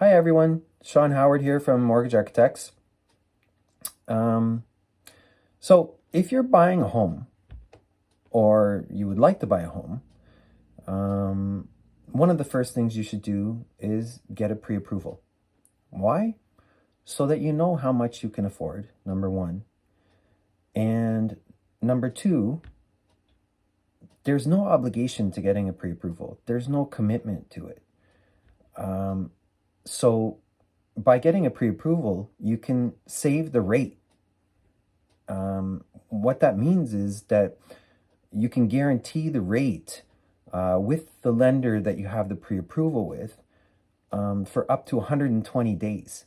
Hi everyone, Sean Howard here from Mortgage Architects. So if you're buying a home or you would like to buy a home, one of the first things you should do is get a pre-approval. Why? So that you know how much you can afford, number one. And number two, there's no obligation to getting a pre-approval. There's no commitment to it. So by getting a pre-approval, you can save the rate. What that means is that you can guarantee the rate with the lender that you have the pre-approval with for up to 120 days.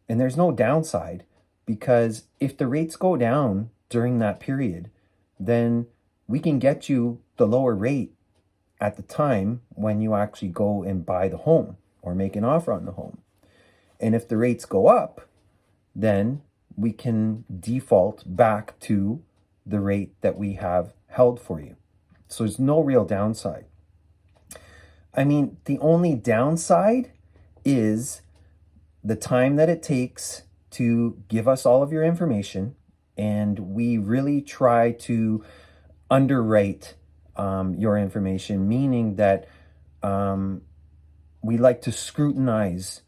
And there's no downside, because if the rates go down during that period, then we can get you the lower rate at the time when you actually go and buy the home or make an offer on the home. And if the rates go up, then we can default back to the rate that we have held for you. So there's no real downside. I mean, the only downside is the time that it takes to give us all of your information, and we really try to underwrite your information, meaning that we like to scrutinize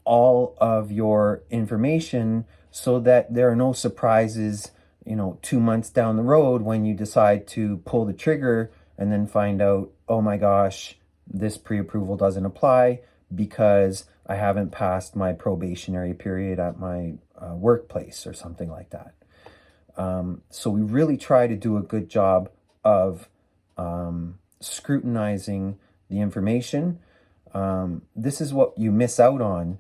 all of your information so that there are no surprises, 2 months down the road when you decide to pull the trigger and then find out, oh my gosh, this pre-approval doesn't apply because I haven't passed my probationary period at my workplace or something like that. So we really try to do a good job of scrutinizing the information. This is what you miss out on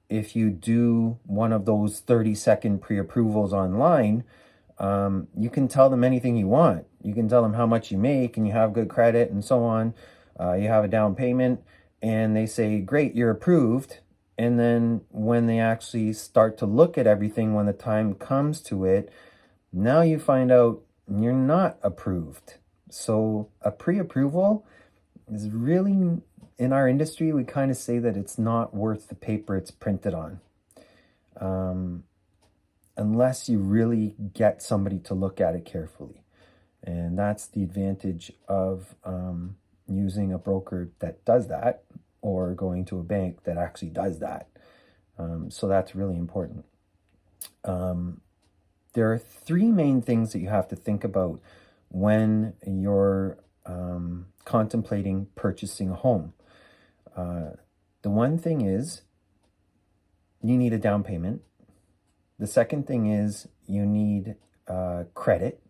if you do one of those 30-second pre-approvals online. You can tell them anything you want. You can tell them how much you make and you have good credit and so on. You have a down payment and they say, great, you're approved. And then when they actually start to look at everything, when the time comes to it, now you find out you're not approved. So a pre-approval is really, in our industry, we kind of say that it's not worth the paper it's printed on. Unless you really get somebody to look at it carefully. And that's the advantage of using a broker that does that, or going to a bank that actually does that. So that's really important. There are three main things that you have to think about when you're contemplating purchasing a home. The one thing is you need a down payment. The second thing is you need credit.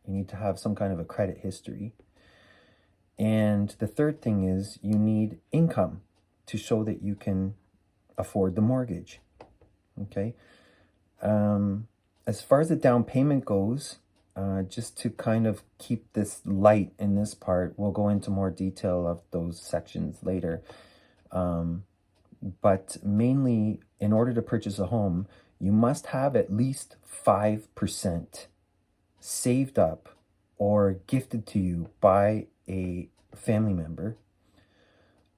You need to have some kind of a credit history. And the third thing is you need income to show that you can afford the mortgage. Okay. As far as the down payment goes, just to kind of keep this light in this part, we'll go into more detail of those sections later. But mainly, in order to purchase a home, you must have at least 5% saved up or gifted to you by a family member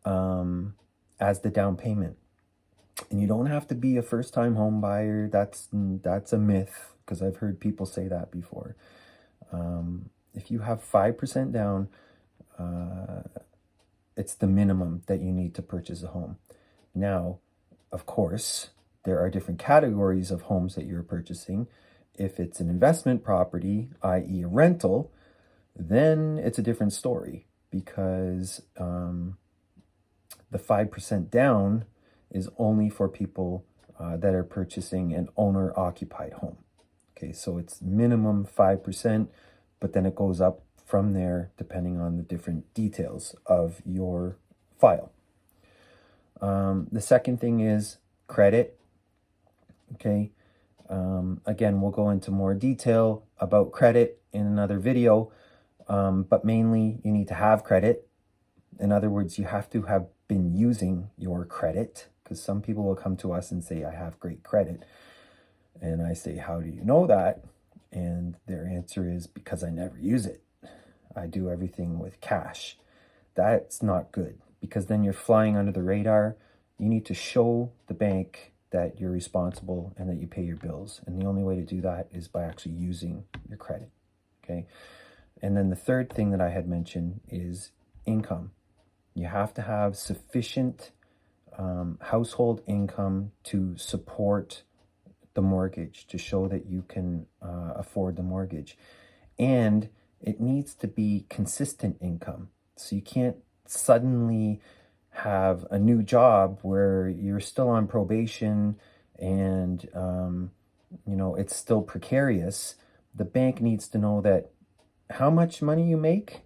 as the down payment. And you don't have to be a first-time home buyer. That's a myth, because I've heard people say that before. If you have 5% down, it's the minimum that you need to purchase a home. Now, of course, there are different categories of homes that you're purchasing. If it's an investment property, i.e. a rental, then it's a different story, because the 5% down is only for people that are purchasing an owner-occupied home. Okay, so it's minimum 5%, but then it goes up from there depending on the different details of your file. The second thing is credit. Okay, again, we'll go into more detail about credit in another video, but mainly you need to have credit. In other words, you have to have been using your credit, because some people will come to us and say, I have great credit. And I say, how do you know that? And their answer is, because I never use it. I do everything with cash. That's not good, because then you're flying under the radar you need to show the bank that you're responsible and that you pay your bills. And the only way to do that is by actually using your credit, okay? And then the third thing that I had mentioned is income. You have to have sufficient household income to support the mortgage, to show that you can afford the mortgage. And it needs to be consistent income. So you can't suddenly have a new job where you're still on probation and it's still precarious. The bank needs to know that how much money you make,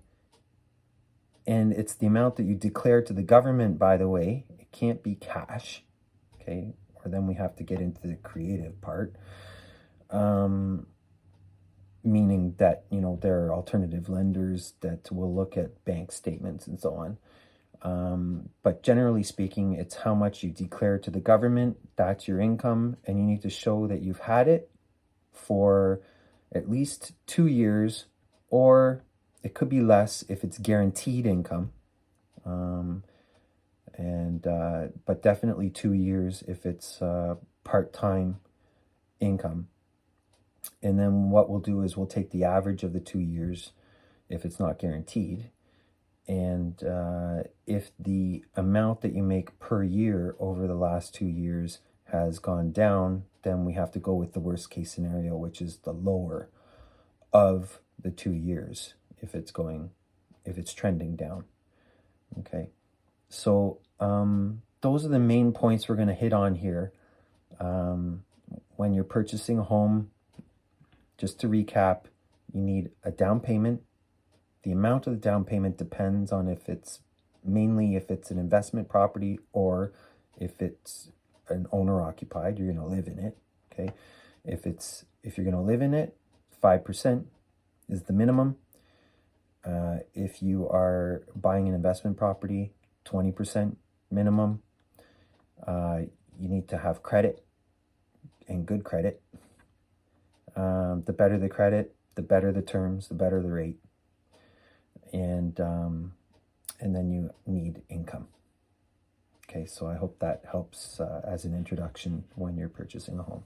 and it's the amount that you declare to the government, by the way. It can't be cash, okay? Or then we have to get into the creative part. Meaning that, there are alternative lenders that will look at bank statements and so on. But generally speaking, it's how much you declare to the government. That's your income, and you need to show that you've had it for at least 2 years, or it could be less if it's guaranteed income. But definitely 2 years if it's part-time income. And then what we'll do is we'll take the average of the 2 years if it's not guaranteed. And if the amount that you make per year over the last 2 years has gone down, then we have to go with the worst case scenario, which is the lower of the 2 years if it's trending down. Okay. So those are the main points we're going to hit on here. When you're purchasing a home, just to recap, you need a down payment. The amount of the down payment depends on if it's an investment property or if it's an owner occupied, you're going to live in it. Okay. If you're going to live in it, 5% is the minimum. If you are buying an investment property, 20% minimum. You need to have credit, and good credit. The better the credit, the better the terms, the better the rate. And then you need income. Okay, so I hope that helps as an introduction when you're purchasing a home.